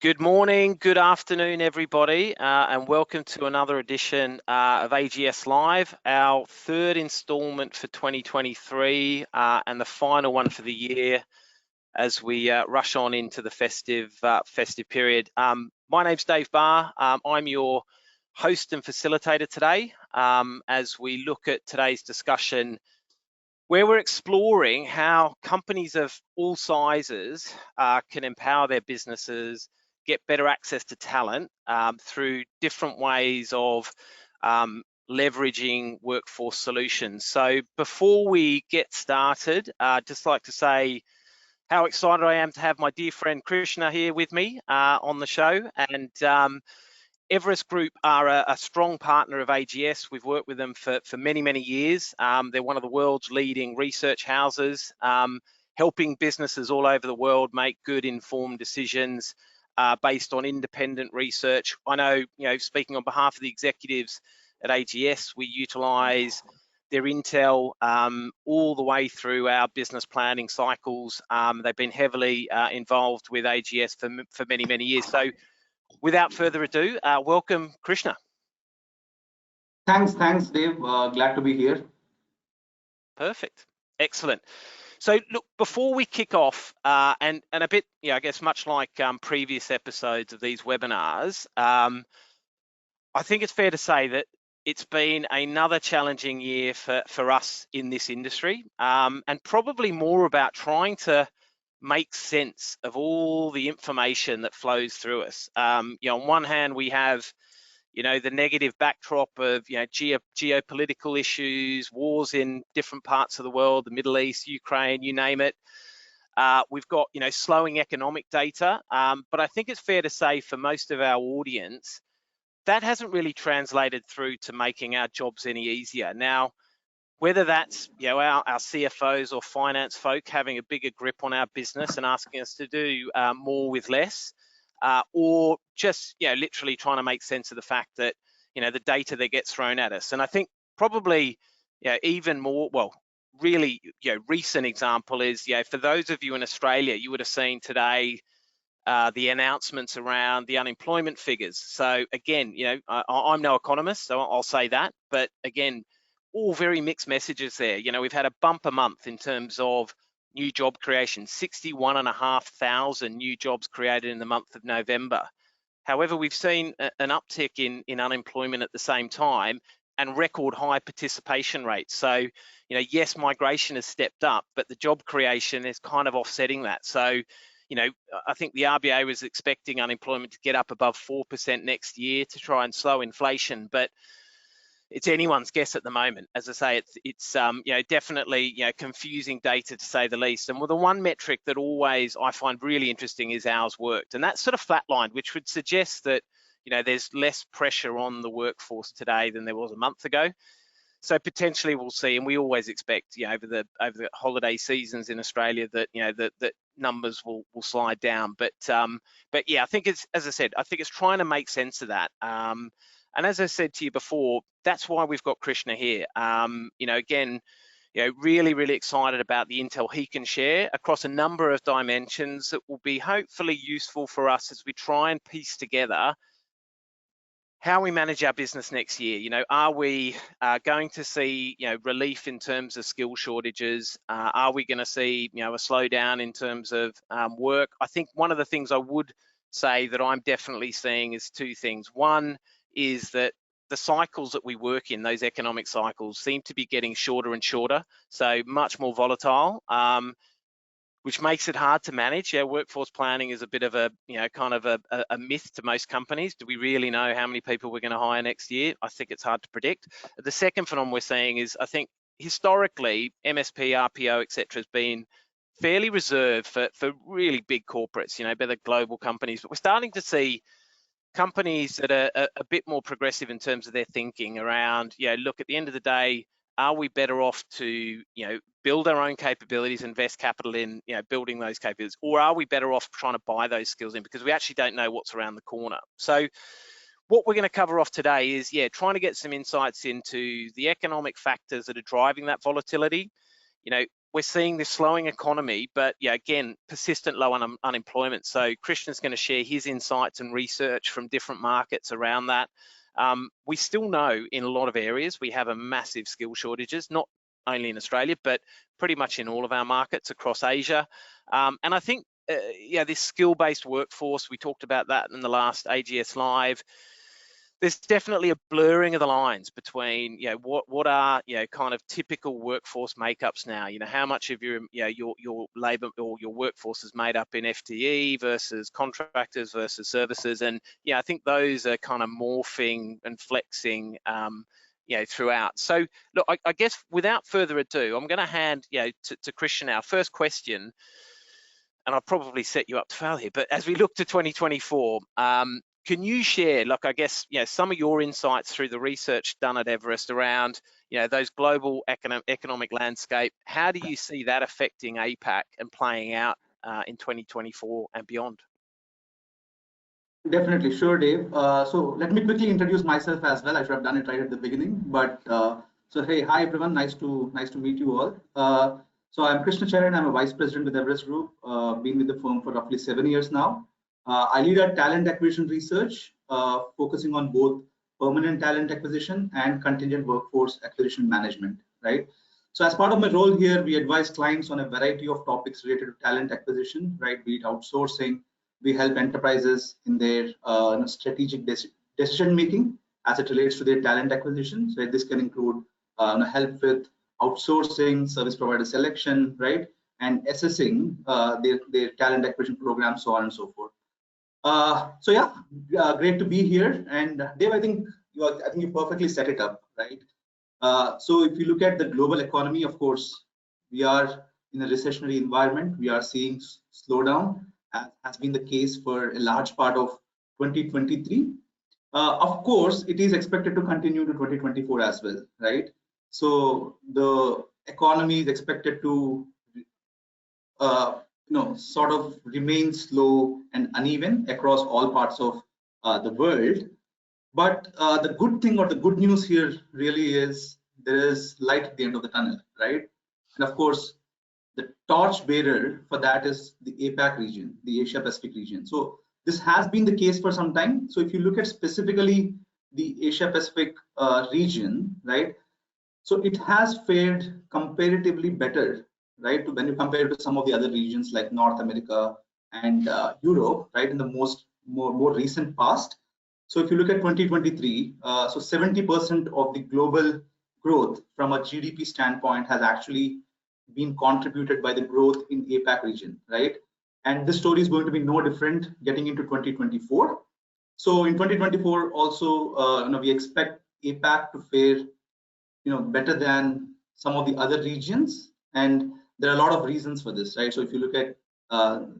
Good morning, good afternoon, everybody, and welcome to another edition of AGS Live, our third instalment for 2023 and the final one for the year as we rush on into the festive period. My name's Dave Barr. I'm your host and facilitator today as we look at today's discussion, where we're exploring how companies of all sizes can empower their businesses, get better access to talent through different ways of leveraging workforce solutions. So before we get started, I'd just like to say how excited I am to have my dear friend Krishna here with me on the show. And Everest Group are a strong partner of AGS. We've worked with them for many, many years. They're one of the world's leading research houses, helping businesses all over the world make good, informed decisions based on independent research. I know, speaking on behalf of the executives at AGS, we utilize their intel all the way through our business planning cycles. They've been heavily involved with AGS for many, many years. So without further ado, welcome, Krishna. Thanks, Dave. Glad to be here. Perfect. Excellent. So look, before we kick off, and a bit, I guess much like previous episodes of these webinars, I think it's fair to say that it's been another challenging year for us in this industry, and probably more about trying to make sense of all the information that flows through us. On one hand, we have the negative backdrop of geopolitical issues, wars in different parts of the world, the Middle East, Ukraine, you name it. We've got slowing economic data, but I think it's fair to say for most of our audience that hasn't really translated through to making our jobs any easier. Now, whether that's our CFOs or finance folk having a bigger grip on our business and asking us to do more with less, or just literally trying to make sense of the fact that the data that gets thrown at us. And I think probably even more, really recent example is for those of you in Australia, you would have seen today the announcements around the unemployment figures. So again, I'm no economist, so I'll say that, but again, all very mixed messages there. We've had a bumper month in terms of new job creation, 61,500 new jobs created in the month of November. However, we've seen an uptick in unemployment at the same time and record high participation rates. So, yes, migration has stepped up, but the job creation is kind of offsetting that. So, I think the RBA was expecting unemployment to get up above 4% next year to try and slow inflation, but it's anyone's guess at the moment. As I say, it's definitely confusing data to say the least. And the one metric that always I find really interesting is hours worked, and that's sort of flatlined, which would suggest that there's less pressure on the workforce today than there was a month ago. So potentially we'll see, and we always expect over the holiday seasons in Australia that that numbers will slide down. But yeah, I think it's, as I said, I think it's trying to make sense of that. And as I said to you before, that's why we've got Krishna here. Again, really, really excited about the intel he can share across a number of dimensions that will be hopefully useful for us as we try and piece together how we manage our business next year. Are we going to see relief in terms of skill shortages? Are we going to see a slowdown in terms of work? I think one of the things I would say that I'm definitely seeing is two things. One is that the cycles that we work in, those economic cycles, seem to be getting shorter and shorter, so much more volatile, which makes it hard to manage. Workforce planning is a bit of a kind of a myth to most companies. Do we really know how many people we're going to hire next year? I think it's hard to predict. The second phenomenon we're seeing is, I think historically MSP, RPO, etc., has been fairly reserved for really big corporates, better global companies, but we're starting to see companies that are a bit more progressive in terms of their thinking around, look, at the end of the day, are we better off to, build our own capabilities, invest capital in, building those capabilities, or are we better off trying to buy those skills in because we actually don't know what's around the corner? So what we're going to cover off today is, trying to get some insights into the economic factors that are driving that volatility. we're seeing this slowing economy, but yeah, again, persistent low unemployment. So Christian's going to share his insights and research from different markets around that. We still know in a lot of areas we have a massive skill shortages, not only in Australia, but pretty much in all of our markets across Asia. And I think, yeah, this skill-based workforce, we talked about that in the last AGS Live. There's definitely a blurring of the lines between, you know, what are, you know, kind of typical workforce makeups now. You know, how much of your, you know, your labour or your workforce is made up in FTE versus contractors versus services, and yeah, I think those are kind of morphing and flexing, you know, throughout. So look, I guess without further ado, I'm going to hand, you know, to Christian our first question, and I'll probably set you up to fail here. But as we look to 2024. Can you share, like, I guess, you know, some of your insights through the research done at Everest around, you know, those global economic landscape? How do you see that affecting APAC and playing out in 2024 and beyond? Definitely, sure, Dave. So let me quickly introduce myself as well. I should have done it right at the beginning, but so hey, hi everyone. Nice to meet you all. So I'm Krishna Charan. I'm a vice president with Everest Group. Been with the firm for roughly 7 years now. I lead our talent acquisition research, focusing on both permanent talent acquisition and contingent workforce acquisition management, right? So as part of my role here, we advise clients on a variety of topics related to talent acquisition, right? Be it outsourcing. We help enterprises in their strategic decision making as it relates to their talent acquisition. So this can include help with outsourcing, service provider selection, right? And assessing their talent acquisition program, so on and so forth. So yeah, great to be here. And Dave, I think you perfectly set it up, right? So if you look at the global economy, of course, we are in a recessionary environment. We are seeing slowdown, as has been the case for a large part of 2023. Of course, it is expected to continue to 2024 as well, right? So the economy is expected to sort of remain slow and uneven across all parts of the world. But the good thing or the good news here really is there is light at the end of the tunnel, right? And of course, the torch bearer for that is the APAC region, the Asia Pacific region. So this has been the case for some time. So if you look at specifically the Asia Pacific region, right? So it has fared comparatively better, right? When you compare it to some of the other regions like North America and Europe, right? In the more recent past. So if you look at 2023, so 70% of the global growth from a GDP standpoint has actually been contributed by the growth in APAC region, right? And this story is going to be no different getting into 2024. So in 2024, also, we expect APAC to fare, better than some of the other regions, and there are a lot of reasons for this, right? So if you look at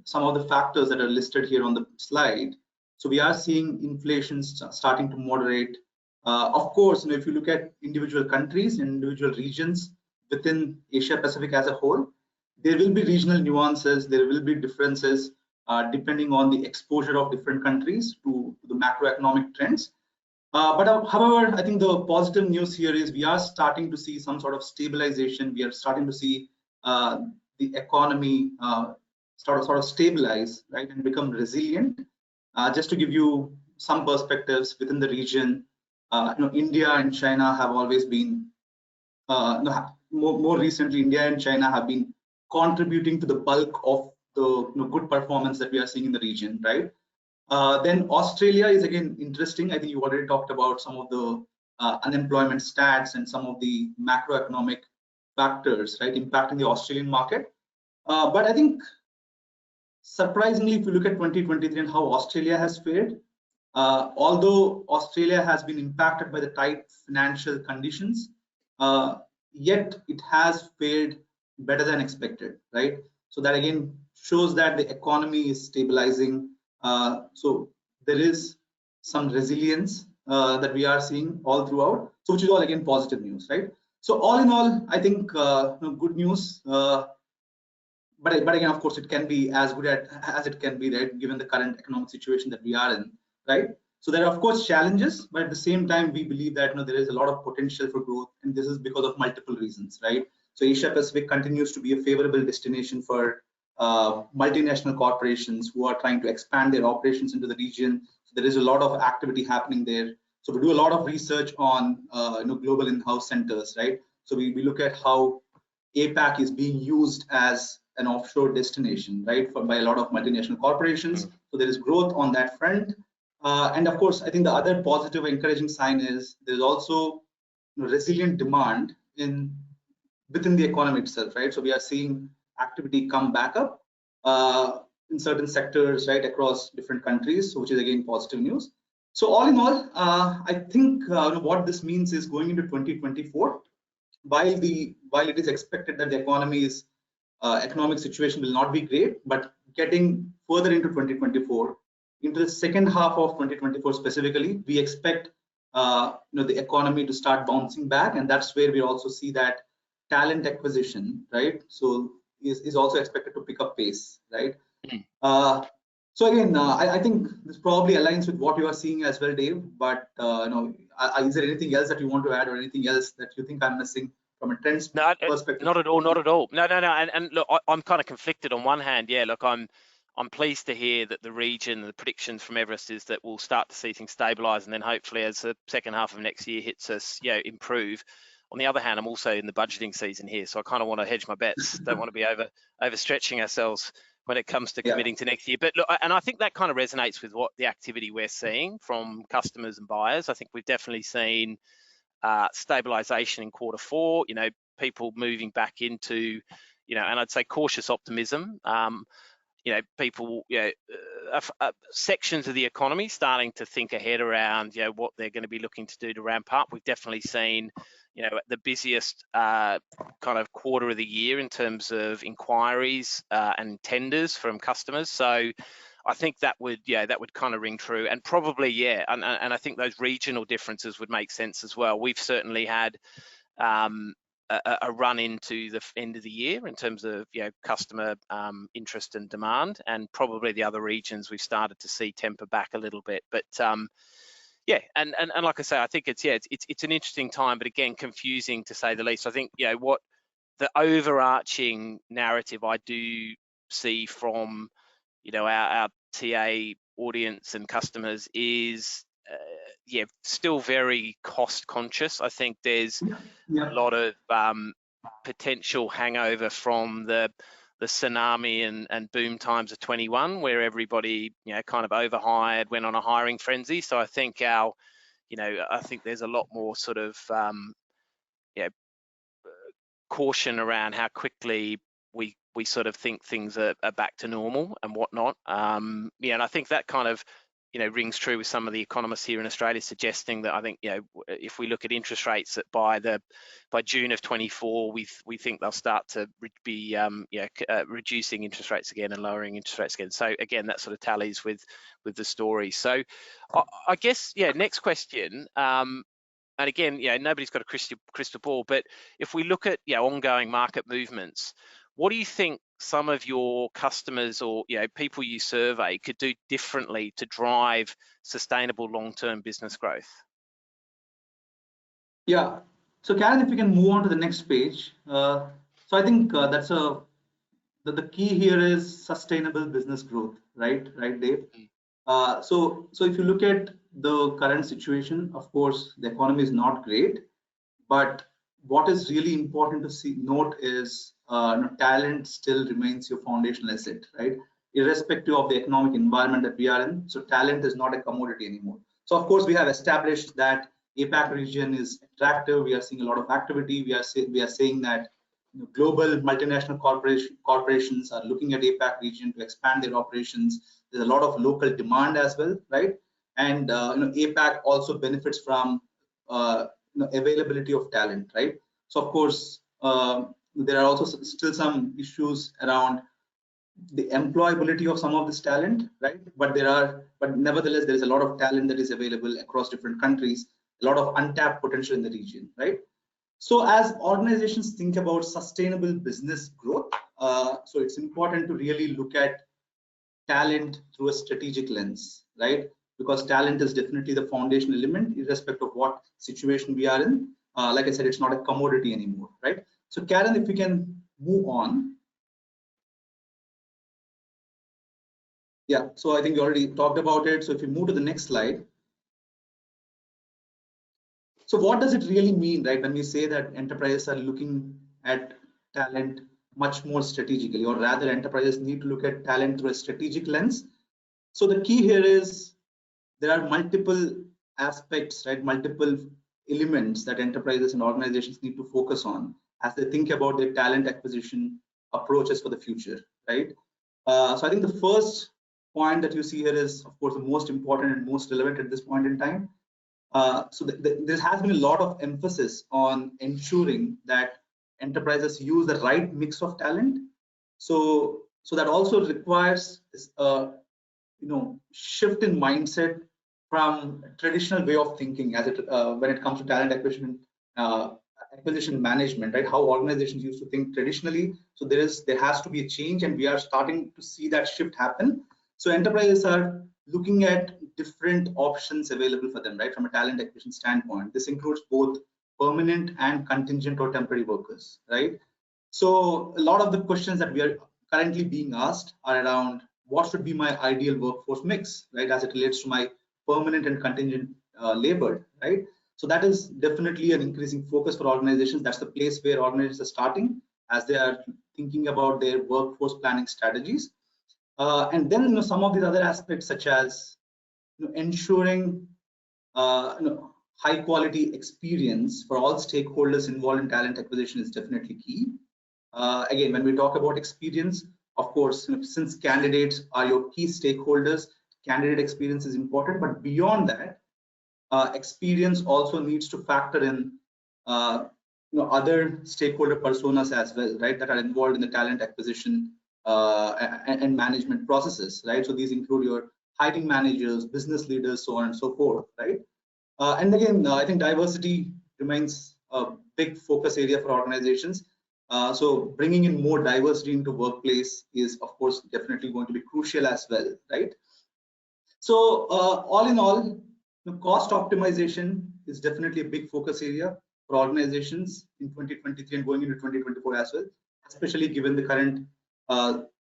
some of the factors that are listed here on the slide, so we are seeing inflation starting to moderate. Of course, if you look at individual countries and individual regions within Asia Pacific as a whole, there will be regional nuances, there will be differences depending on the exposure of different countries to the macroeconomic trends. But however, I think the positive news here is we are starting to see some sort of stabilization. We are starting to see the economy sort of stabilize, right, and become resilient. Just to give you some perspectives within the region, India and China have always been, more recently, India and China have been contributing to the bulk of the good performance that we are seeing in the region, right? Then Australia is again interesting. I think you already talked about some of the unemployment stats and some of the macroeconomic factors, right, impacting the Australian market. But I think surprisingly, if you look at 2023 and how Australia has fared, although Australia has been impacted by the tight financial conditions, yet it has fared better than expected, right? So that again shows that the economy is stabilizing. So there is some resilience that we are seeing all throughout, so which is all again positive news, right? So all in all, I think good news. But again, of course, it can be as good as it can be, right, given the current economic situation that we are in, right? So there are of course challenges, but at the same time, we believe that there is a lot of potential for growth, and this is because of multiple reasons, right? So Asia Pacific continues to be a favorable destination for multinational corporations who are trying to expand their operations into the region. So there is a lot of activity happening there. So we do a lot of research on global in-house centers, right? So we look at how APAC is being used as an offshore destination, right, by a lot of multinational corporations. So there is growth on that front. And of course, I think the other positive encouraging sign is there's also resilient demand within the economy itself, right? So we are seeing activity come back up in certain sectors, right, across different countries, which is again positive news. So all in all, I think what this means is going into 2024, while it is expected that the economic situation will not be great, but getting further into 2024, into the second half of 2024 specifically, we expect the economy to start bouncing back, and that's where we also see that talent acquisition, right? So is also expected to pick up pace, right? So again, I think this probably aligns with what you are seeing as well, Dave. But is there anything else that you want to add, or anything else that you think I'm missing from a trends perspective? Not at all, not at all. No. And look, I'm kind of conflicted. On one hand, yeah, look, I'm pleased to hear that the region, the predictions from Everest is that we'll start to see things stabilise, and then hopefully as the second half of next year hits us, improve. On the other hand, I'm also in the budgeting season here, so I kind of want to hedge my bets. Don't want to be overstretching ourselves when it comes to committing to next year. But look, and I think that kind of resonates with what the activity we're seeing from customers and buyers. I think we've definitely seen stabilization in quarter 4, people moving back into, and I'd say cautious optimism. People, sections of the economy starting to think ahead around, what they're going to be looking to do to ramp up. We've definitely seen, the busiest kind of quarter of the year in terms of inquiries and tenders from customers. So I think that would kind of ring true, and probably, and I think those regional differences would make sense as well. We've certainly had a run into the end of the year in terms of customer interest and demand, and probably the other regions we've started to see temper back a little bit. But and like I say, I think it's an interesting time, but again, confusing to say the least. I think what the overarching narrative I do see from our TA audience and customers is still very cost conscious. I think there's a lot of potential hangover from the tsunami and boom times of 21, where everybody kind of overhired, went on a hiring frenzy. So I think I think there's a lot more sort of caution around how quickly we sort of think things are back to normal and whatnot. And I think that kind of rings true with some of the economists here in Australia, suggesting that I think if we look at interest rates, that by June of 24, we think they'll start to be reducing interest rates again and lowering interest rates again. So again, that sort of tallies with the story. So I guess next question. And again, nobody's got a crystal ball, but if we look at ongoing market movements, what do you think some of your customers or people you survey could do differently to drive sustainable long-term business growth? Yeah. So Karen, if we can move on to the next page. So I think that's the key here is sustainable business growth, right, Dave? So if you look at the current situation, of course, the economy is not great, but what is really important to note is talent still remains your foundational asset, right? Irrespective of the economic environment that we are in. So talent is not a commodity anymore. So of course, we have established that APAC region is attractive. We are seeing a lot of activity. We are saying that global multinational corporations are looking at APAC region to expand their operations. There's a lot of local demand as well, right? And APAC also benefits from availability of talent, right? So of course, there are also still some issues around the employability of some of this talent, right? But nevertheless, there is a lot of talent that is available across different countries, a lot of untapped potential in the region, right? So as organizations think about sustainable business growth, so it's important to really look at talent through a strategic lens, right? Because talent is definitely the foundational element, irrespective of what situation we are in. Like I said, it's not a commodity anymore, right? So Karen, if we can move on. Yeah, so I think you already talked about it. So if you move to the next slide. So what does it really mean, right, when we say that enterprises are looking at talent much more strategically, or rather enterprises need to look at talent through a strategic lens? So the key here is there are multiple aspects, right, multiple elements that enterprises and organizations need to focus on as they think about their talent acquisition approaches for the future, right? So I think the first point that you see here is, of course, the most important and most relevant at this point in time. There has been a lot of emphasis on ensuring that enterprises use the right mix of talent. So that also requires shift in mindset from traditional way of thinking as it when it comes to talent acquisition management, right? How organizations used to think traditionally. So there has to be a change, and we are starting to see that shift happen. So enterprises are looking at different options available for them, right, from a talent acquisition standpoint. This includes both permanent and contingent or temporary workers, right? So a lot of the questions that we are currently being asked are around what should be my ideal workforce mix, right, as it relates to my permanent and contingent labor, right? So that is definitely an increasing focus for organizations. That's the place where organizations are starting as they are thinking about their workforce planning strategies. And then some of these other aspects, such as ensuring high quality experience for all stakeholders involved in talent acquisition is definitely key. Again, when we talk about experience, of course, since candidates are your key stakeholders, candidate experience is important. But beyond that, experience also needs to factor in other stakeholder personas as well, right, that are involved in the talent acquisition and management processes, right? So these include your hiring managers, business leaders, so on and so forth, right? And again, I think diversity remains a big focus area for organizations. So bringing in more diversity into workplace is, of course, definitely going to be crucial as well, right? So all in all, cost optimization is definitely a big focus area for organizations in 2023 and going into 2024 as well, especially given the current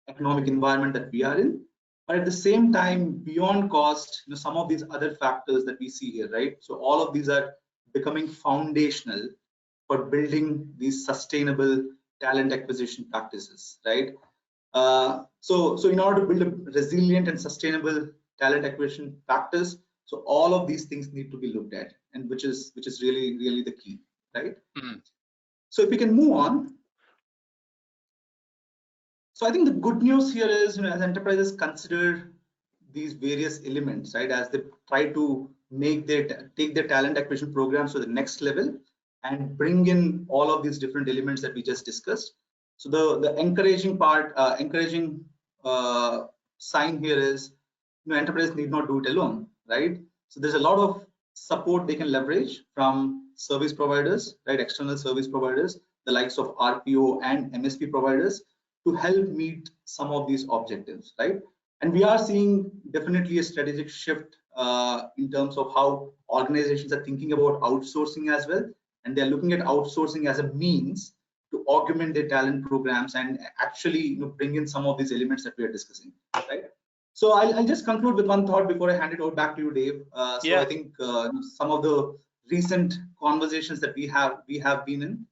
economic environment that we are in. But at the same time, beyond cost, some of these other factors that we see here, right? So all of these are becoming foundational for building these sustainable talent acquisition practices, right? So in order to build a resilient and sustainable talent acquisition practice, so all of these things need to be looked at, and which is really the key, right? So if we can move on. So I think the good news here is, as enterprises consider these various elements, right, as they try to take their talent acquisition programs to the next level and bring in all of these different elements that we just discussed. So the encouraging sign here is, enterprises need not do it alone, right? So there's a lot of support they can leverage from service providers, right, external service providers, the likes of RPO and MSP providers, to help meet some of these objectives, right? And we are seeing definitely a strategic shift in terms of how organizations are thinking about outsourcing as well, and they're looking at outsourcing as a means to augment their talent programs and actually bring in some of these elements that we are discussing, right? So I'll just conclude with one thought before I hand it over back to you, Dave. So I think some of the recent conversations that we have been in.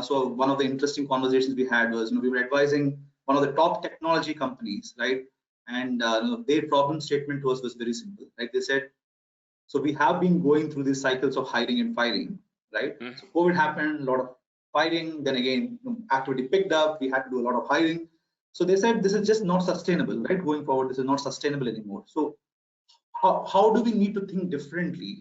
So one of the interesting conversations we had was, we were advising one of the top technology companies, right? And their problem statement to us was very simple, right? They said, so we have been going through these cycles of hiring and firing, right? So COVID happened, a lot of firing, then again, activity picked up, we had to do a lot of hiring. So they said, this is just not sustainable, right? Going forward, this is not sustainable anymore. So how do we need to think differently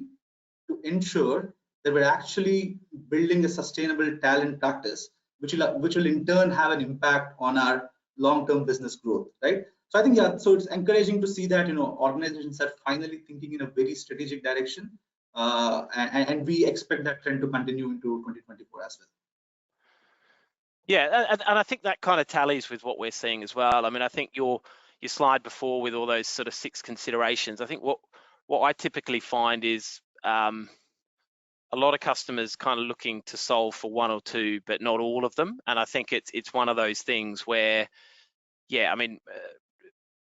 to ensure that we're actually building a sustainable talent practice, which will in turn have an impact on our long-term business growth, right? So I think, yeah, so it's encouraging to see that, organizations are finally thinking in a very strategic direction, and we expect that trend to continue into 2024 as well. Yeah, and I think that kind of tallies with what we're seeing as well. I mean, I think your slide before with all those sort of 6 considerations, I think what I typically find is a lot of customers kind of looking to solve for one or two, but not all of them. And I think it's one of those things where, yeah, I mean,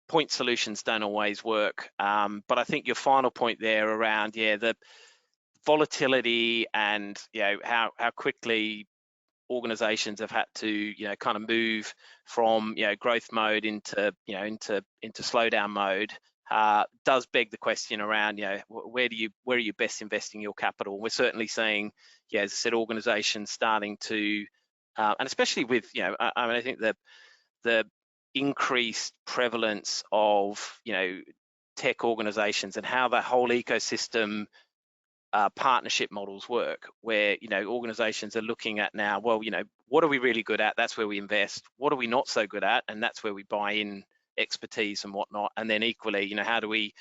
point solutions don't always work. But I think your final point there around, yeah, the volatility and, you know, how quickly organizations have had to, you know, kind of move from, you know, growth mode into, you know, into slowdown mode, does beg the question around, you know, where are you best investing your capital? We're certainly seeing, yeah, as I said, organizations starting to, and especially with, you know, I mean, I think the increased prevalence of, you know, tech organizations and how the whole ecosystem partnership models work, where, you know, organizations are looking at now, well, you know, what are we really good at? That's where we invest. What are we not so good at? And that's where we buy in expertise and whatnot. And then equally, you know, how do we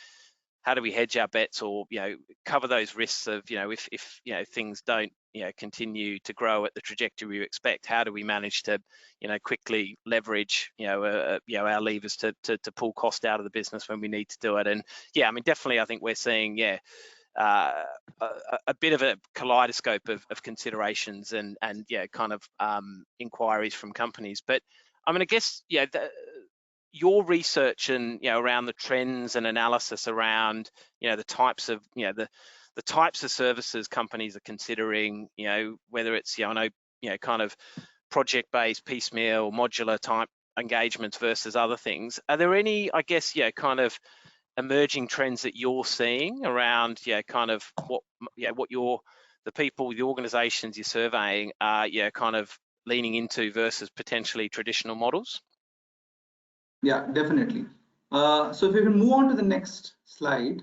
hedge our bets, or, you know, cover those risks of, you know, if you know, things don't, you know, continue to grow at the trajectory we expect, how do we manage to, you know, quickly leverage, you know, our levers to pull cost out of the business when we need to do it. And yeah, I mean, definitely, I think we're seeing, yeah, a bit of a kaleidoscope of considerations and yeah, kind of inquiries from companies. But I mean, I guess, yeah, your research and, you know, around the trends and analysis around, you know, the types of, you know, the types of services companies are considering, you know, whether it's, you know, I know, you know, kind of project-based, piecemeal, modular type engagements versus other things. Are there any, I guess, yeah, kind of emerging trends that you're seeing around, yeah, kind of what the people, the organizations you're surveying are, yeah, kind of leaning into versus potentially traditional models? Yeah, definitely. So if we can move on to the next slide.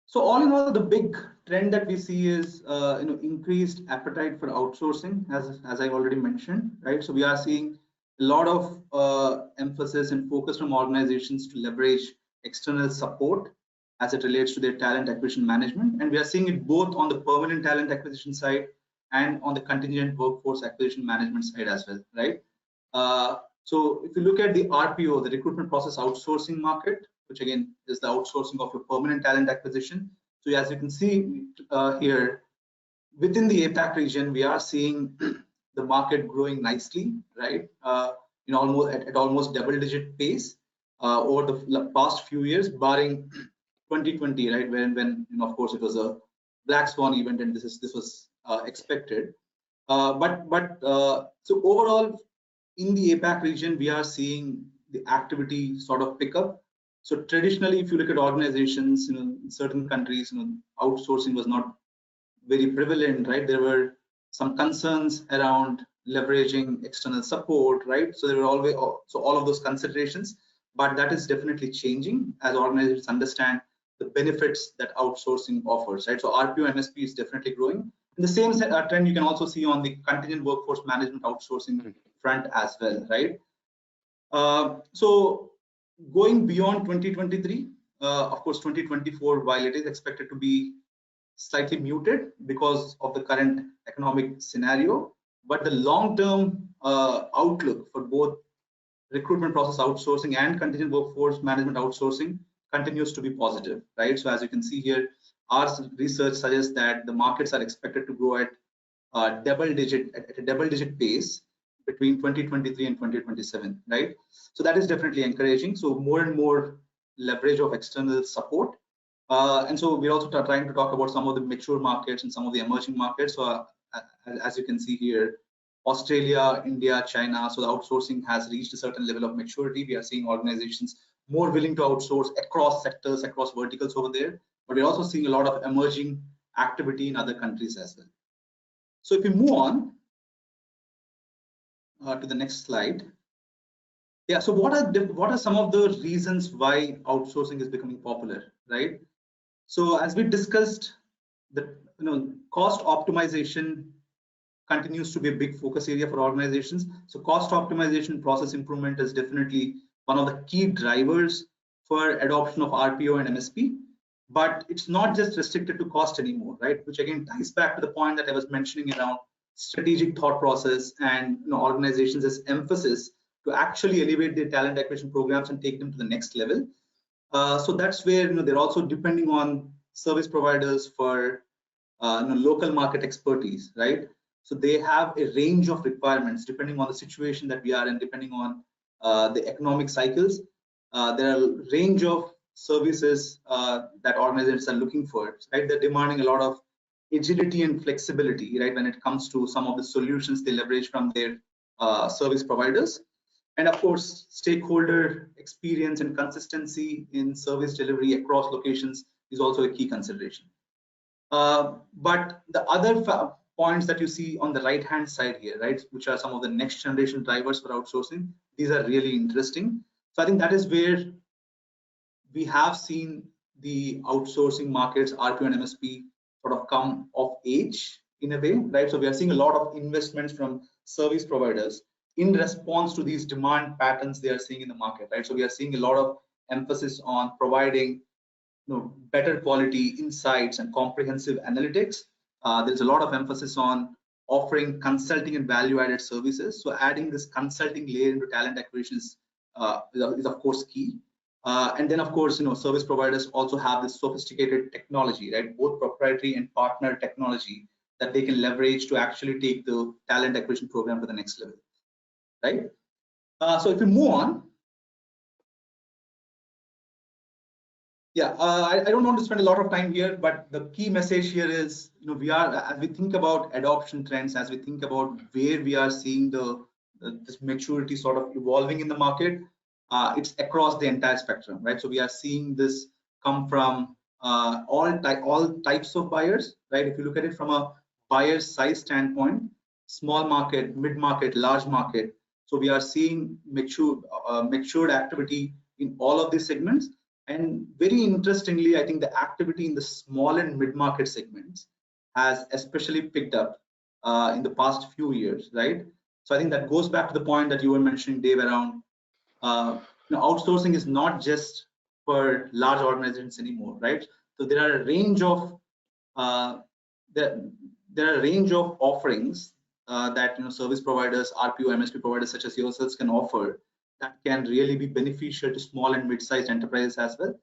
So all in all, the big trend that we see is you know, increased appetite for outsourcing, as I already mentioned, right? So we are seeing a lot of emphasis and focus from organizations to leverage external support as it relates to their talent acquisition management, and we are seeing it both on the permanent talent acquisition side and on the contingent workforce acquisition management side as well, right? So if you look at the RPO, the recruitment process outsourcing market, which again is the outsourcing of your permanent talent acquisition. So as you can see here, within the APAC region, we are seeing the market growing nicely, right? You know, almost at almost double-digit pace over the past few years, barring 2020, right? When you know, of course, it was a black swan event, and this was expected. So overall, in the APAC region, we are seeing the activity sort of pick up. So traditionally, if you look at organizations, you know, in certain countries, you know, outsourcing was not very prevalent, right? There were some concerns around leveraging external support, right? So there were always all of those considerations, but that is definitely changing as organizations understand the benefits that outsourcing offers, right? So RPO MSP is definitely growing. And the same trend you can also see on the contingent workforce management outsourcing front as well, right? So going beyond 2023, of course, 2024, while it is expected to be slightly muted because of the current economic scenario, but the long-term outlook for both recruitment process outsourcing and contingent workforce management outsourcing continues to be positive, right? So as you can see here, our research suggests that the markets are expected to grow at a double-digit pace between 2023 and 2027, right? So that is definitely encouraging. So more and more leverage of external support. And so we're also trying to talk about some of the mature markets and some of the emerging markets. So as you can see here, Australia, India, China, so the outsourcing has reached a certain level of maturity. We are seeing organizations more willing to outsource across sectors, across verticals over there, but we're also seeing a lot of emerging activity in other countries as well. So if we move on to the next slide. Yeah, so what are some of the reasons why outsourcing is becoming popular, right? So as we discussed, the cost optimization continues to be a big focus area for organizations. So cost optimization, process improvement is definitely one of the key drivers for adoption of RPO and MSP. But it's not just restricted to cost anymore, right? Which again ties back to the point that I was mentioning around strategic thought process and organizations' emphasis to actually elevate their talent acquisition programs and take them to the next level. So that's where they're also depending on service providers for local market expertise, right? So they have a range of requirements depending on the situation that we are in, depending on the economic cycles. There are a range of services that organizations are looking for, right? They're demanding a lot of agility and flexibility, right, when it comes to some of the solutions they leverage from their service providers. And of course, stakeholder experience and consistency in service delivery across locations is also a key consideration. But the other points that you see on the right hand side here, right, which are some of the next generation drivers for outsourcing, these are really interesting. So I think that is where we have seen the outsourcing markets, RPO and MSP, sort of come of age in a way, right? So we are seeing a lot of investments from service providers in response to these demand patterns they are seeing in the market, right? So we are seeing a lot of emphasis on providing better quality insights and comprehensive analytics. There's a lot of emphasis on offering consulting and value-added services. So adding this consulting layer into talent acquisition is of course key. And then of course, service providers also have this sophisticated technology, right? Both proprietary and partner technology that they can leverage to actually take the talent acquisition program to the next level, right? So if we move on, yeah, I don't want to spend a lot of time here, but the key message here is, we are, as we think about adoption trends, as we think about where we are seeing this maturity sort of evolving in the market, it's across the entire spectrum, right? So we are seeing this come from all types of buyers, right? If you look at it from a buyer size standpoint, small market, mid market, large market. So we are seeing matured activity in all of these segments. And very interestingly, I think the activity in the small and mid-market segments has especially picked up in the past few years, right? So I think that goes back to the point that you were mentioning, Dave, around outsourcing is not just for large organizations anymore, right? So there are a range of offerings that service providers, RPO, MSP providers such as yourselves can offer that can really be beneficial to small and mid-sized enterprises as well.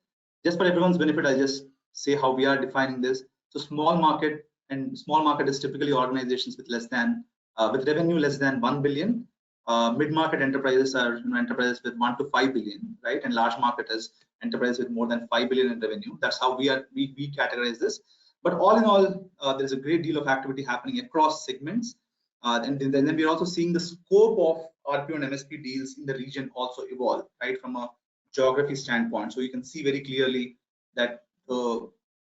Just for everyone's benefit, I'll just say how we are defining this. So small market is typically organizations with with revenue less than 1 billion. Mid-market enterprises are enterprises with 1 to 5 billion, right? And large market is enterprises with more than 5 billion in revenue. That's how we categorize this. But all in all, there's a great deal of activity happening across segments. And then we're also seeing the scope of RPO and MSP deals in the region also evolve, right, from a geography standpoint. So you can see very clearly that the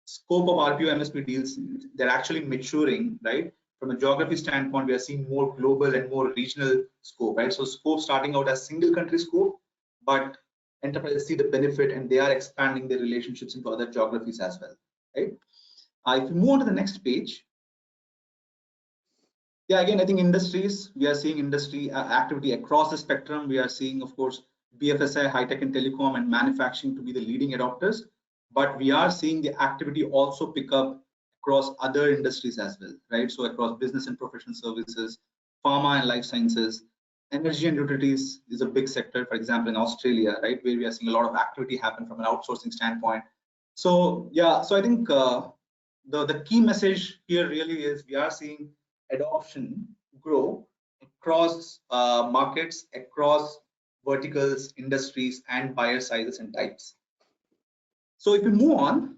scope of RPO and MSP deals, they're actually maturing, right? From a geography standpoint, we are seeing more global and more regional scope, right? So scope starting out as single country scope, but enterprises see the benefit and they are expanding their relationships into other geographies as well, right? If you move on to the next page, yeah, again, I think industries, we are seeing industry activity across the spectrum. We are seeing, of course, BFSI, high tech and telecom and manufacturing to be the leading adopters, but we are seeing the activity also pick up across other industries as well, right? So across business and professional services, pharma and life sciences, energy and utilities is a big sector, for example, in Australia, right, where we are seeing a lot of activity happen from an outsourcing standpoint. So yeah, so I think the key message here really is we are seeing adoption grow across markets, across verticals, industries, and buyer sizes and types. So if we move on,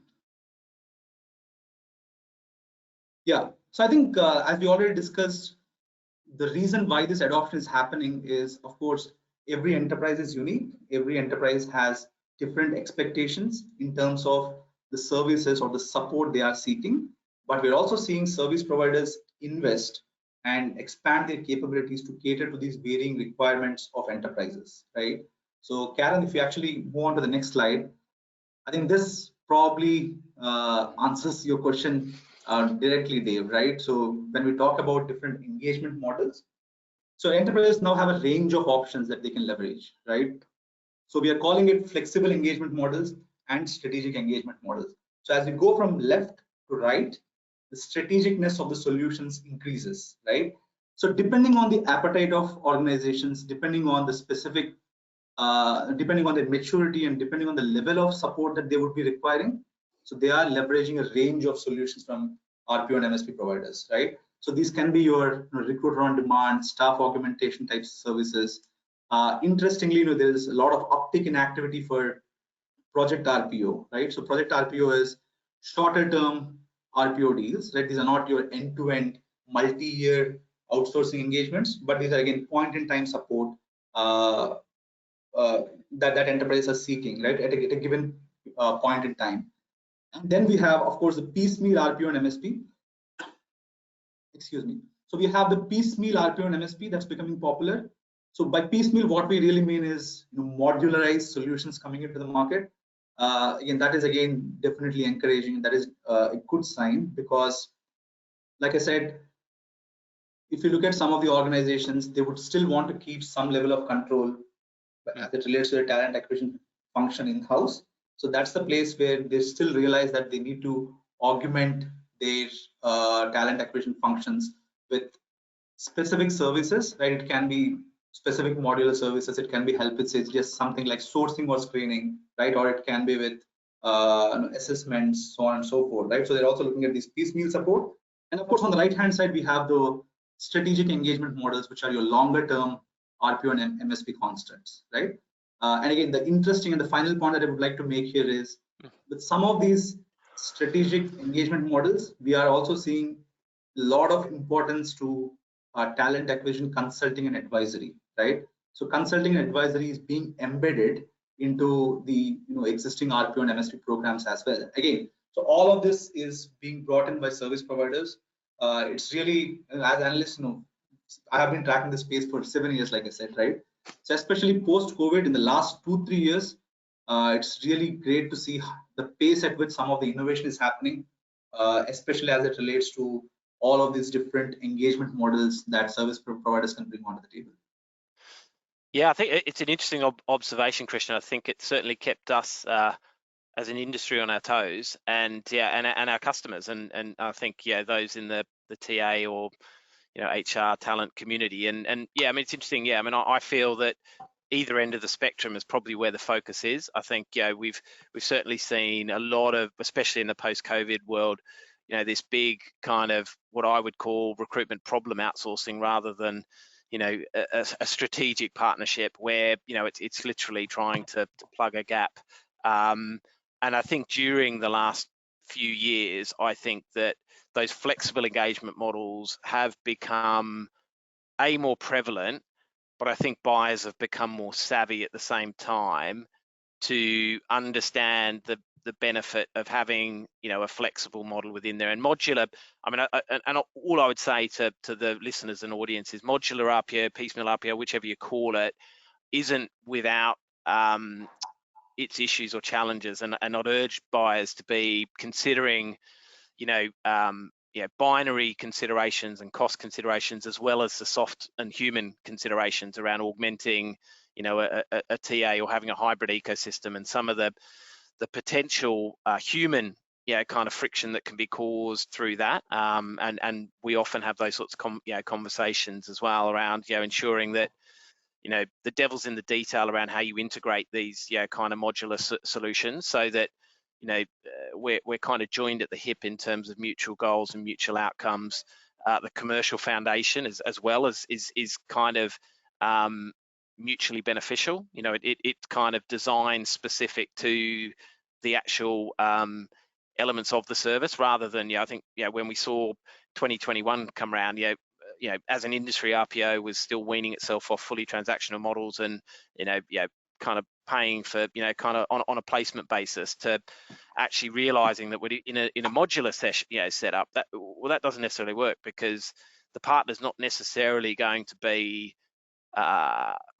yeah, so I think as we already discussed, the reason why this adoption is happening is, of course, every enterprise is unique. Every enterprise has different expectations in terms of the services or the support they are seeking. But we're also seeing service providers invest and expand their capabilities to cater to these varying requirements of enterprises, right? So Karen, if you actually move on to the next slide, I think this probably answers your question directly, Dave, right? So when we talk about different engagement models, so enterprises now have a range of options that they can leverage, right? So we are calling it flexible engagement models and strategic engagement models. So as we go from left to right, the strategicness of the solutions increases, right? So depending on the appetite of organizations, depending on the specific, depending on the maturity and depending on the level of support that they would be requiring, So they are leveraging a range of solutions from RPO and MSP providers, right? So these can be your recruiter on demand, staff augmentation type services. Interestingly, there is a lot of uptick in activity for project RPO, right? So project RPO is shorter term RPO deals, right? These are not your end-to-end multi-year outsourcing engagements, but these are again point-in-time support that enterprises are seeking, right? At a given point in time. And then we have, of course, the piecemeal RPO and MSP. Excuse me. So we have the piecemeal RPO and MSP that's becoming popular. So by piecemeal, what we really mean is modularized solutions coming into the market. Again, that is again definitely encouraging. That is a good sign because, like I said, if you look at some of the organizations, they would still want to keep some level of control as it relates to the talent acquisition function in-house. So that's the place where they still realize that they need to augment their talent acquisition functions with specific services, right? It can be specific modular services. It can be help with say just something like sourcing or screening, right? Or it can be with assessments, so on and so forth, right? So they're also looking at these piecemeal support. And of course, on the right-hand side, we have the strategic engagement models, which are your longer-term RPO and MSP constructs, right? And again, the interesting and the final point that I would like to make here is with some of these strategic engagement models, we are also seeing a lot of importance to talent acquisition consulting and advisory, right? So consulting and advisory is being embedded into the existing RPO and MSP programs as well. Again, so all of this is being brought in by service providers. It's really, as analysts, I have been tracking this space for 7 years, like I said, right? So especially post-COVID, in the last 2-3 years, it's really great to see the pace at which some of the innovation is happening, especially as it relates to all of these different engagement models that service providers can bring onto the table. Yeah, I think it's an interesting observation, Christian. I think it certainly kept us as an industry on our toes, and our customers, and I think those in the TA or HR talent community, and yeah, I mean it's interesting. Yeah, I mean I feel that either end of the spectrum is probably where the focus is. I think we've certainly seen a lot of, especially in the post-COVID world, this big kind of what I would call recruitment problem outsourcing rather than a strategic partnership where it's literally trying to plug a gap. And I think during the last few years, I think that those flexible engagement models have become more prevalent, but I think buyers have become more savvy at the same time to understand the benefit of having a flexible model within there. And modular, I mean, and all I would say to the listeners and audience is modular RPO, piecemeal RPO, whichever you call it, isn't without its issues or challenges, and I'd urge buyers to be considering binary considerations and cost considerations, as well as the soft and human considerations around augmenting a TA or having a hybrid ecosystem, and some of the potential human kind of friction that can be caused through that, and we often have those sorts of conversations as well around ensuring that the devil's in the detail around how you integrate these kind of modular solutions, so that we're kind of joined at the hip in terms of mutual goals and mutual outcomes. The commercial foundation as well is kind of mutually beneficial. It's kind of designed specific to the actual elements of the service, rather than I think when we saw 2021 come around, as an industry, RPO was still weaning itself off fully transactional models, and kind of paying for kind of on a placement basis, to actually realizing that in a modular setup, that doesn't necessarily work, because the partner's not necessarily going to be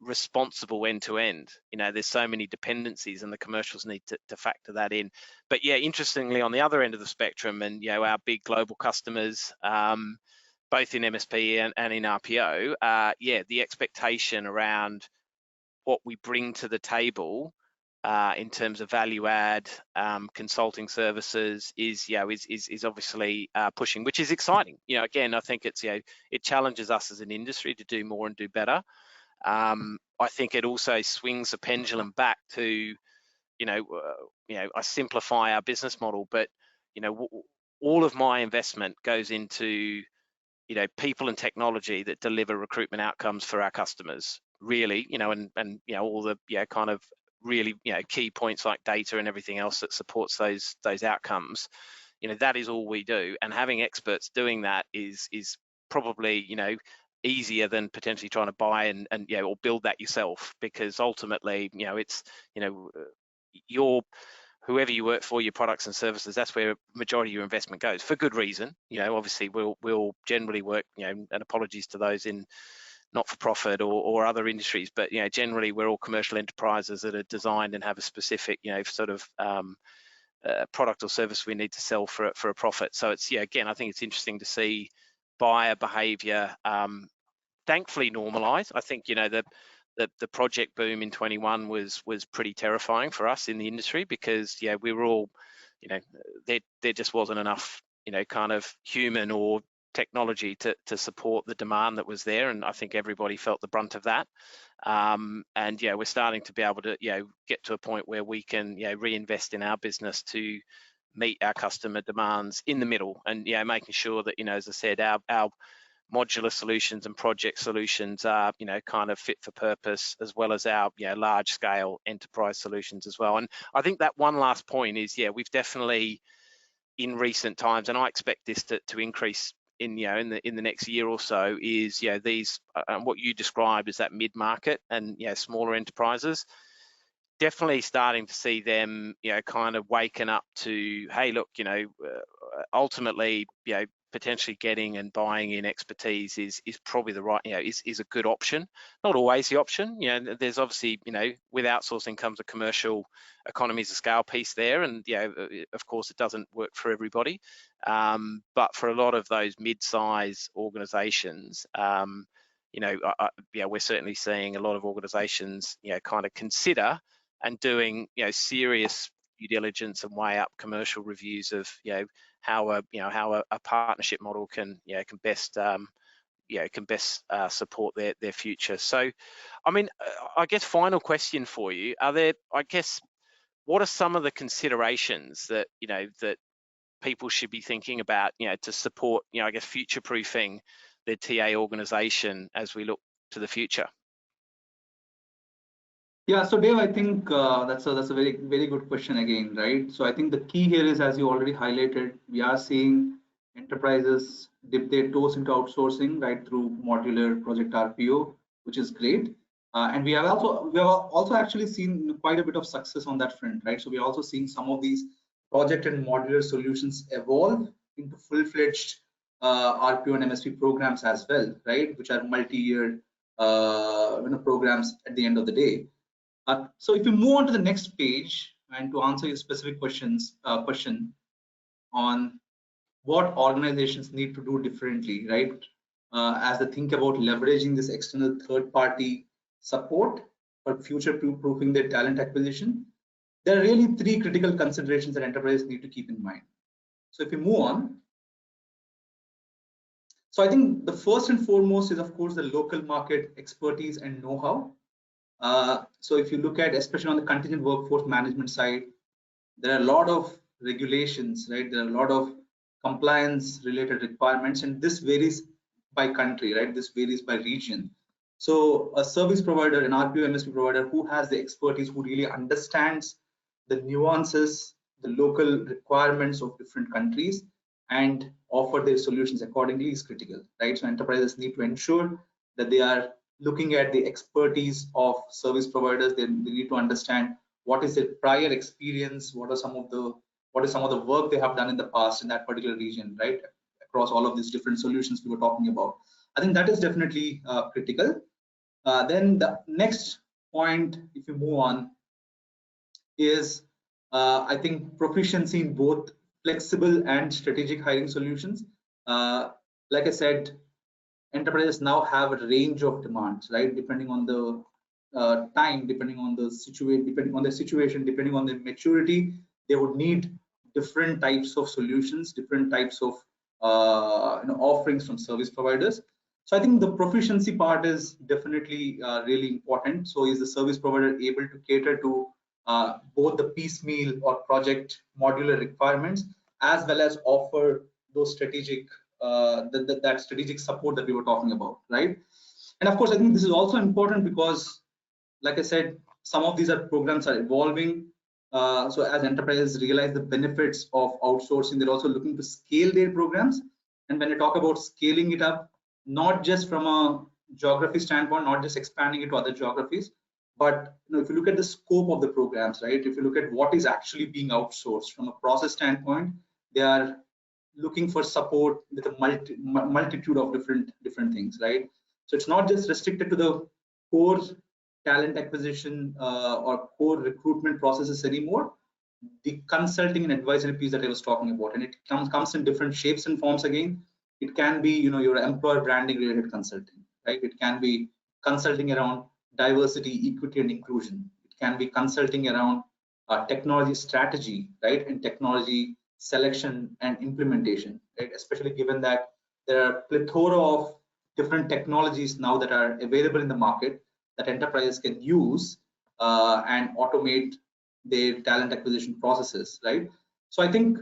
responsible end to end. There's so many dependencies, and the commercials need to factor that in. But interestingly, on the other end of the spectrum, and our big global customers, both in MSP and in RPO, the expectation around what we bring to the table in terms of value add consulting services is obviously pushing, which is exciting. Again, I think it's it challenges us as an industry to do more and do better. I think it also swings the pendulum back to I simplify our business model, but all of my investment goes into people and technology that deliver recruitment outcomes for our customers, really, and all the kind of really key points like data and everything else that supports those outcomes. That is all we do, and having experts doing that is probably easier than potentially trying to buy and or build that yourself, because ultimately it's your whoever you work for, your products and services, that's where majority of your investment goes, for good reason. Obviously we'll generally work, and apologies to those in not-for-profit or other industries, but generally we're all commercial enterprises that are designed and have a specific sort of product or service we need to sell for a profit. So it's again, I think it's interesting to see buyer behavior thankfully normalize. I think the project boom in 21 was pretty terrifying for us in the industry, because we were all there just wasn't enough kind of human or technology to support the demand that was there, and I think everybody felt the brunt of that. And we're starting to be able to get to a point where we can reinvest in our business to meet our customer demands in the middle, and making sure that as I said, our modular solutions and project solutions are kind of fit for purpose, as well as our large scale enterprise solutions as well. And I think that one last point is we've definitely in recent times, and I expect this to increase in the next year or so, is these what you described as that mid-market and smaller enterprises, definitely starting to see them kind of waking up to, hey, look, ultimately potentially getting and buying in expertise is probably the right is a good option. Not always the option. There's obviously with outsourcing comes a commercial economies of scale piece there, and of course it doesn't work for everybody, but for a lot of those mid-size organizations, we're certainly seeing a lot of organizations kind of consider and doing serious due diligence and weigh up commercial reviews of how a partnership model can best support their future. So I mean, I guess final question for you, what are some of the considerations that that people should be thinking about to support future proofing their TA organization as we look to the future? Yeah, so Dave, I think that's a very, very good question again, right? So I think the key here is, as you already highlighted, we are seeing enterprises dip their toes into outsourcing, right, through modular project RPO, which is great. And we have also actually seen quite a bit of success on that front, right? So we're also seeing some of these project and modular solutions evolve into full-fledged RPO and MSP programs as well, right, which are multi-year programs at the end of the day. So if you move on to the next page, and to answer your specific question on what organizations need to do differently, right, as they think about leveraging this external third-party support for future-proofing their talent acquisition, there are really three critical considerations that enterprises need to keep in mind. So if you move on, so I think the first and foremost is, of course, the local market expertise and know-how. So if you look at, especially on the contingent workforce management side, there are a lot of regulations, right? There are a lot of compliance related requirements, and this varies by country, right? This varies by region. So a service provider, an RPO MSP provider who has the expertise, who really understands the nuances, the local requirements of different countries, and offer their solutions accordingly is critical, right? So enterprises need to ensure that they are looking at the expertise of service providers. They need to understand what is their prior experience, what is some of the work they have done in the past in that particular region, right, across all of these different solutions we were talking about. I think that is definitely critical. Then the next point, if you move on, is I think proficiency in both flexible and strategic hiring solutions. Like I said, enterprises now have a range of demands, right? Depending on the time, depending on the situation, depending on the maturity, they would need different types of solutions, different types of offerings from service providers. So I think the proficiency part is definitely really important. So is the service provider able to cater to both the piecemeal or project modular requirements, as well as offer those strategic that strategic support that we were talking about, right? And of course, I think this is also important because, like I said, some of these programs are evolving. So as enterprises realize the benefits of outsourcing, they're also looking to scale their programs. And when I talk about scaling it up, not just from a geography standpoint, not just expanding it to other geographies, but if you look at the scope of the programs, right? If you look at what is actually being outsourced from a process standpoint, they are looking for support with a multitude of different things, right? So it's not just restricted to the core talent acquisition or core recruitment processes anymore. The consulting and advisory piece that I was talking about, and it comes in different shapes and forms again. It can be, your employer branding related consulting, right? It can be consulting around diversity, equity, and inclusion. It can be consulting around technology strategy, right, and technology selection and implementation, right? Especially given that there are a plethora of different technologies now that are available in the market that enterprises can use and automate their talent acquisition processes, right? So I think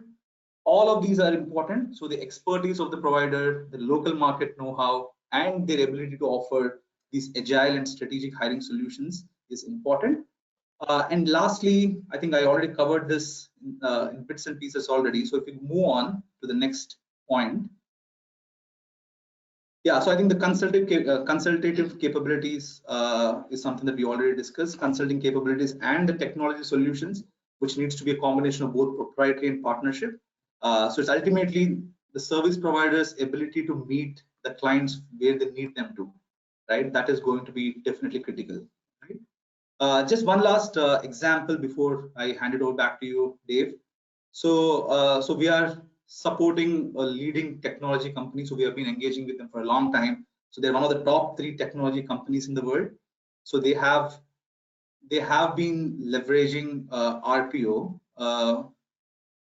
all of these are important. So the expertise of the provider, the local market know-how, and their ability to offer these agile and strategic hiring solutions is important. And lastly, I think I already covered this in bits and pieces already. So if we move on to the next point. Yeah, so I think the consultative capabilities is something that we already discussed. Consulting capabilities and the technology solutions, which needs to be a combination of both proprietary and partnership. So it's ultimately the service provider's ability to meet the clients where they need them to, right? That is going to be definitely critical, right? Just one last example before I hand it over back to you, Dave. So we are supporting a leading technology company. So we have been engaging with them for a long time. So they're one of the top 3 technology companies in the world. So they have been leveraging RPO.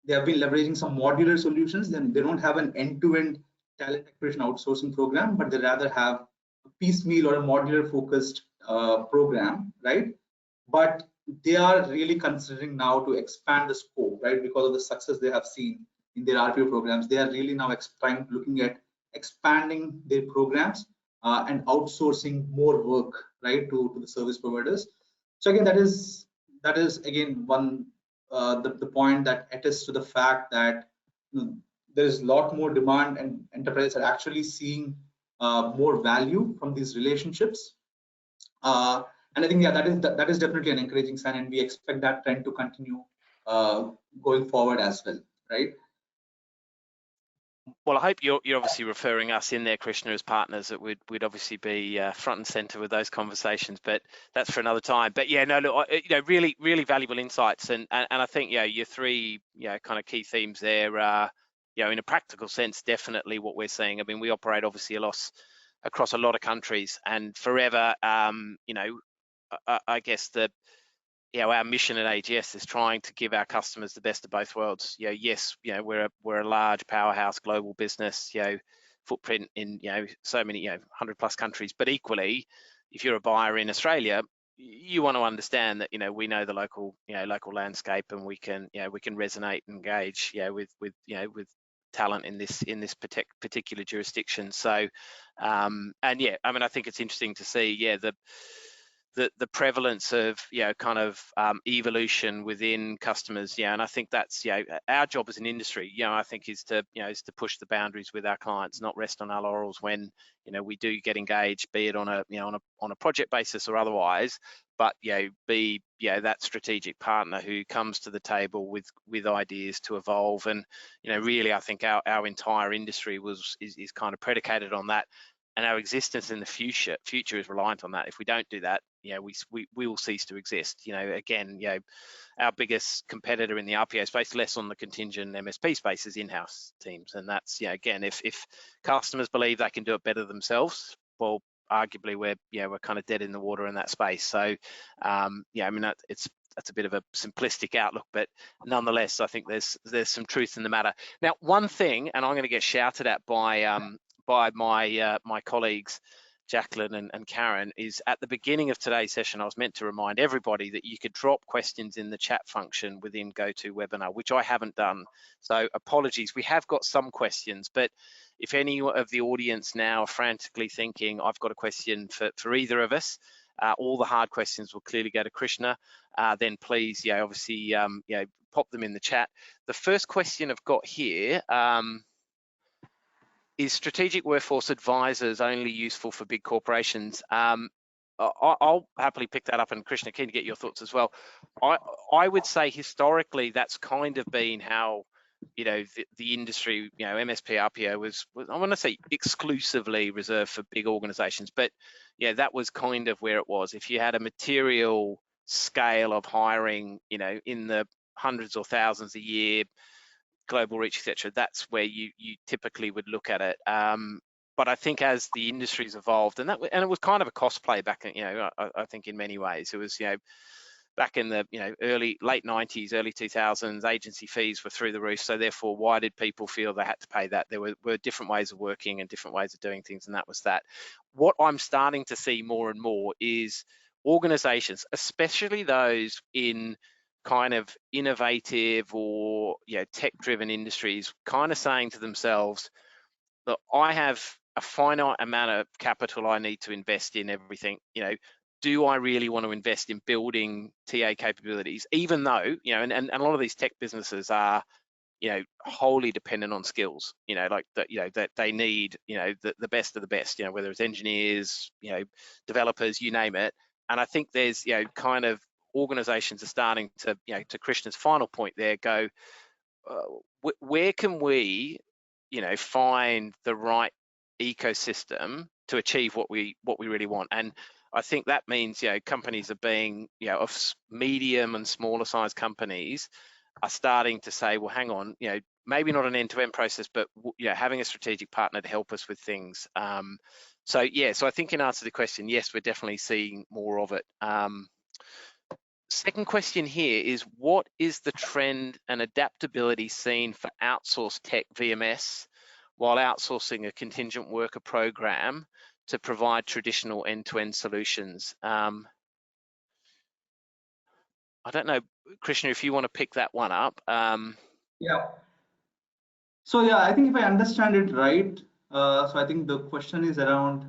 They have been leveraging some modular solutions. Then they don't have an end-to-end talent acquisition outsourcing program, but they rather have a piecemeal or a modular focused program, right? But they are really considering now to expand the scope, right? Because of the success they have seen in their RPO programs, they are really now looking at expanding their programs and outsourcing more work, right, to the service providers. So again, that is again one the point that attests to the fact that there is a lot more demand, and enterprises are actually seeing more value from these relationships. And I think, yeah, that is definitely an encouraging sign, and we expect that trend to continue going forward as well, right? Well, I hope you're obviously referring us in there, Krishna, as partners. That we'd obviously be front and center with those conversations, but that's for another time. But yeah, no, look, really valuable insights, and I think your 3 kind of key themes there. In a practical sense, definitely what we're seeing. I mean, we operate obviously across a lot of countries, and forever, I guess our mission at AGS is trying to give our customers the best of both worlds. Yes, we're a large powerhouse global business, footprint in so many 100+ countries, but equally, if you're a buyer in Australia, you want to understand that we know the local landscape, and we can resonate and engage with talent in this particular jurisdiction. So and yeah, I mean, I think it's interesting to see the prevalence of kind of evolution within customers, and I think that's our job as an industry, I think is to push the boundaries with our clients, not rest on our laurels when we do get engaged, be it on a project basis or otherwise, but be that strategic partner who comes to the table with ideas to evolve. And really, I think our entire industry is kind of predicated on that. And our existence in the future is reliant on that. If we don't do that, we will cease to exist. Again, our biggest competitor in the RPO space, less on the contingent MSP space, is in-house teams. And that's, again, if customers believe they can do it better themselves, well, arguably we're kind of dead in the water in that space. So, I mean, that's a bit of a simplistic outlook, but nonetheless, I think there's some truth in the matter. Now, one thing, and I'm going to get shouted at by my colleagues, Jacqueline and Karen, is at the beginning of today's session, I was meant to remind everybody that you could drop questions in the chat function within GoToWebinar, which I haven't done. So apologies, we have got some questions, but if any of the audience now are frantically thinking, I've got a question for either of us, all the hard questions will clearly go to Krishna, then please, obviously, pop them in the chat. The first question I've got here, is strategic workforce advisors only useful for big corporations? I'll happily pick that up, and Krishna, keen to get your thoughts as well. I would say historically that's kind of been how the industry, MSP RPO was I want to say exclusively reserved for big organizations, but that was kind of where it was. If you had a material scale of hiring, in the hundreds or thousands a year, global reach, etc., that's where you typically would look at it. But I think as the industry's evolved, and it was kind of a cost play back, I think in many ways it was, back in the late 90s, early 2000s, agency fees were through the roof. So therefore, why did people feel they had to pay that? There were different ways of working and different ways of doing things, and that was that. What I'm starting to see more and more is organizations, especially those in kind of innovative or tech-driven industries, kind of saying to themselves, look, I have a finite amount of capital I need to invest in everything. Do I really want to invest in building TA capabilities, even though and a lot of these tech businesses are wholly dependent on skills, like that, that they need the best of the best, whether it's engineers, developers, you name it. And I think there's kind of organizations are starting to, to Krishna's final point there, go, where can we, find the right ecosystem to achieve what we really want? And I think that means, companies are being, of medium and smaller size companies are starting to say, well, hang on, maybe not an end-to-end process, but having a strategic partner to help us with things. So I think in answer to the question, yes, we're definitely seeing more of it. Second question here is, what is the trend and adaptability seen for outsourced tech VMS while outsourcing a contingent worker program to provide traditional end-to-end solutions? I don't know, Krishna, if you want to pick that one up. Yeah. So I think if I understand it right, so I think the question is around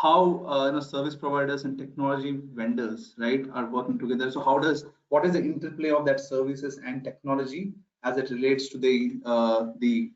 how service providers and technology vendors, right, are working together. So what is the interplay of that services and technology as it relates to the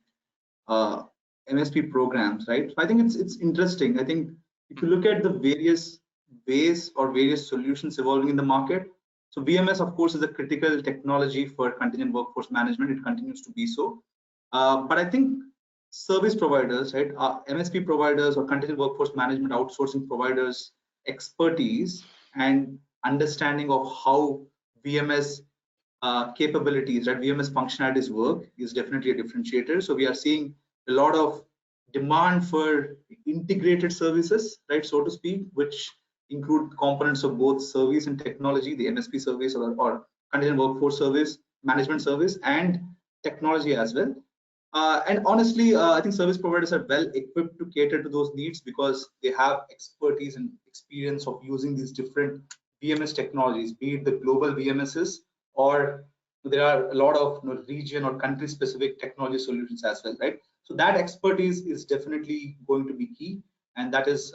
MSP programs, right? So I think it's interesting. I think if you look at the various ways or various solutions evolving in the market, so VMS, of course, is a critical technology for contingent workforce management. It continues to be so. But I think service providers, right, MSP providers or contingent workforce management outsourcing providers, expertise and understanding of how VMS capabilities, right, VMS functionalities work is definitely a differentiator. So we are seeing a lot of demand for integrated services, right, so to speak, which include components of both service and technology, the MSP service or contingent workforce service, management service, and technology as well. And honestly, I think service providers are well equipped to cater to those needs because they have expertise and experience of using these different VMS technologies, be it the global VMSs, or there are a lot of region or country specific technology solutions as well, right? So that expertise is definitely going to be key, and that is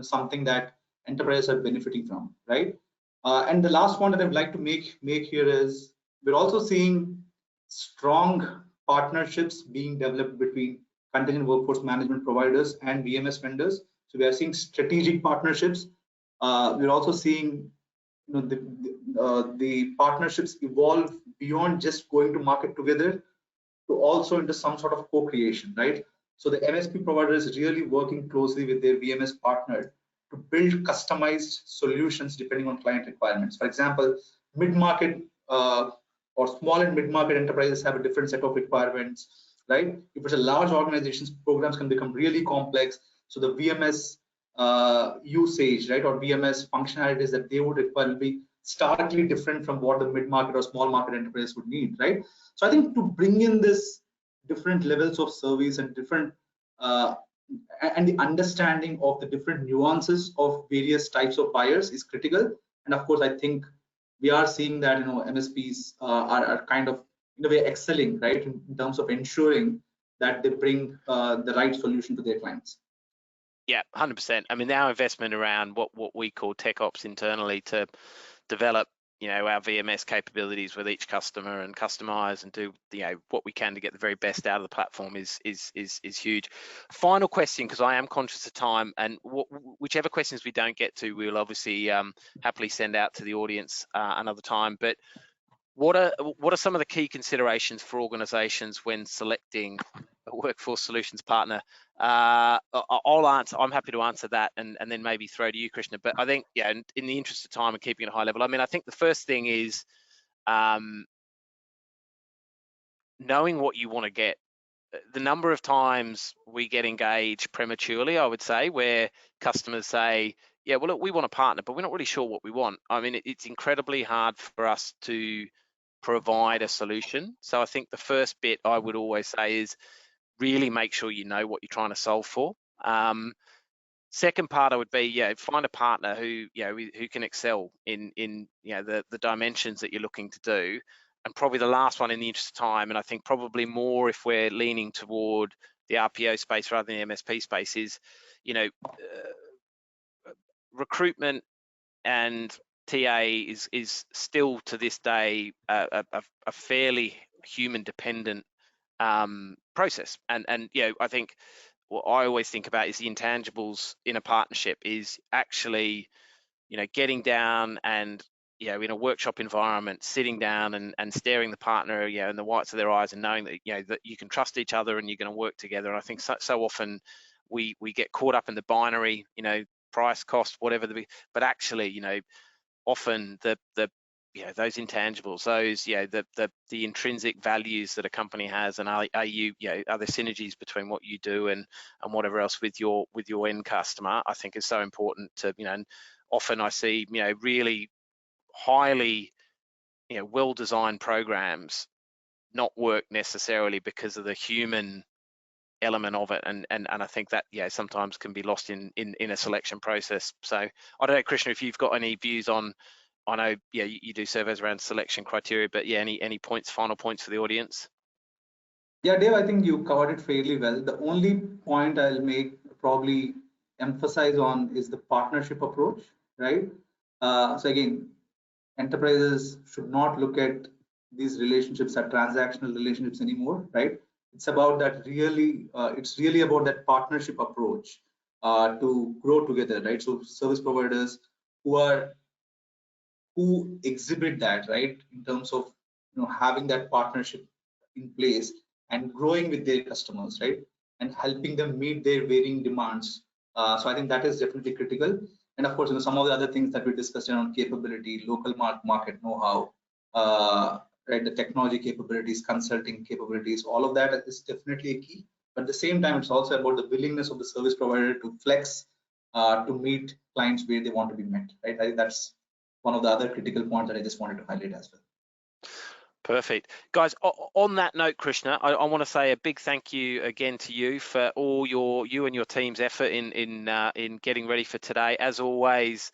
something that enterprises are benefiting from, right? And the last one that I'd like to make here is we're also seeing strong partnerships being developed between contingent workforce management providers and VMS vendors. So we are seeing strategic partnerships. We're also seeing the partnerships evolve beyond just going to market together to also into some sort of co-creation, right? So the MSP provider is really working closely with their VMS partner to build customized solutions depending on client requirements. For example, mid-market or small and mid-market enterprises have a different set of requirements, right? If it's a large organizations, programs can become really complex. So the VMS usage, right, or VMS functionalities that they would require will be starkly different from what the mid-market or small market enterprise would need, right? So I think to bring in this different levels of service and different and the understanding of the different nuances of various types of buyers is critical. And of course, I think we are seeing that MSPs are kind of in a way excelling, right, in terms of ensuring that they bring the right solution to their clients. Yeah, 100%. I mean, our investment around what we call tech ops internally to develop, our VMS capabilities with each customer and customize and do, what we can to get the very best out of the platform is huge. Final question, because I am conscious of time, and whichever questions we don't get to, we'll obviously happily send out to the audience another time. But what are some of the key considerations for organizations when selecting a workforce solutions partner? I'll answer. I'm happy to answer that, and then maybe throw to you, Krishna. But I think, in the interest of time and keeping it a high level, I mean, I think the first thing is knowing what you want to get. The number of times we get engaged prematurely, I would say, where customers say, yeah, well, look, we want a partner, but we're not really sure what we want. I mean, it's incredibly hard for us to provide a solution. So I think the first bit I would always say is really make sure you know what you're trying to solve for. Second part, I would be, find a partner who can excel in the dimensions that you're looking to do. And probably the last one, in the interest of time, and I think probably more if we're leaning toward the RPO space rather than the MSP space, is recruitment and TA is still to this day a fairly human dependent process. And I think what I always think about is the intangibles in a partnership is actually getting down and in a workshop environment, sitting down and staring the partner in the whites of their eyes and knowing that that you can trust each other and you're going to work together. And I think so often we get caught up in the binary, price, cost, whatever but actually often the those intangibles, those the intrinsic values that a company has, and are there synergies between what you do and whatever else with your end customer, I think is so important to and often I see really highly well-designed programs not work necessarily because of the human element of it, and I think that sometimes can be lost in a selection process. So I don't know, Krishna, if you've got any views on, I know you do surveys around selection criteria, but any final points for the audience? Yeah, Dave, I think you covered it fairly well. The only point I'll probably emphasize on is the partnership approach, right? So again, enterprises should not look at these relationships as transactional relationships anymore, right? It's about that it's really about that partnership approach to grow together, right? So service providers who exhibit that, right, in terms of having that partnership in place and growing with their customers, right, and helping them meet their varying demands. So I think that is definitely critical. And of course, some of the other things that we discussed around capability, local market know-how, right, the technology capabilities, consulting capabilities, all of that is definitely a key. But at the same time, it's also about the willingness of the service provider to flex to meet clients where they want to be met, right? I think that's one of the other critical points that I just wanted to highlight as well. Perfect. Guys, on that note, Krishna, I want to say a big thank you again to you for all you and your team's effort in getting ready for today. As always,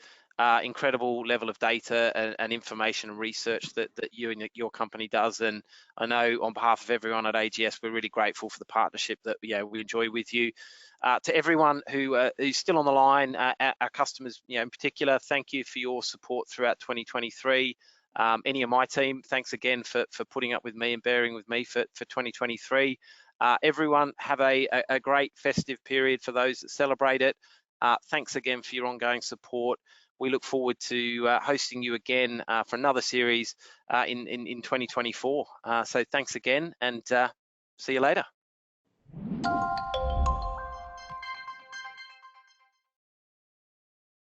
incredible level of data and information and research that you and your company does. And I know on behalf of everyone at AGS, we're really grateful for the partnership that we enjoy with you. To everyone who's still on the line, our customers in particular, thank you for your support throughout 2023. Any of my team, thanks again for putting up with me and bearing with me for 2023. Everyone have a great festive period for those that celebrate it. Thanks again for your ongoing support. We look forward to hosting you again for another series in 2024. So thanks again, and see you later.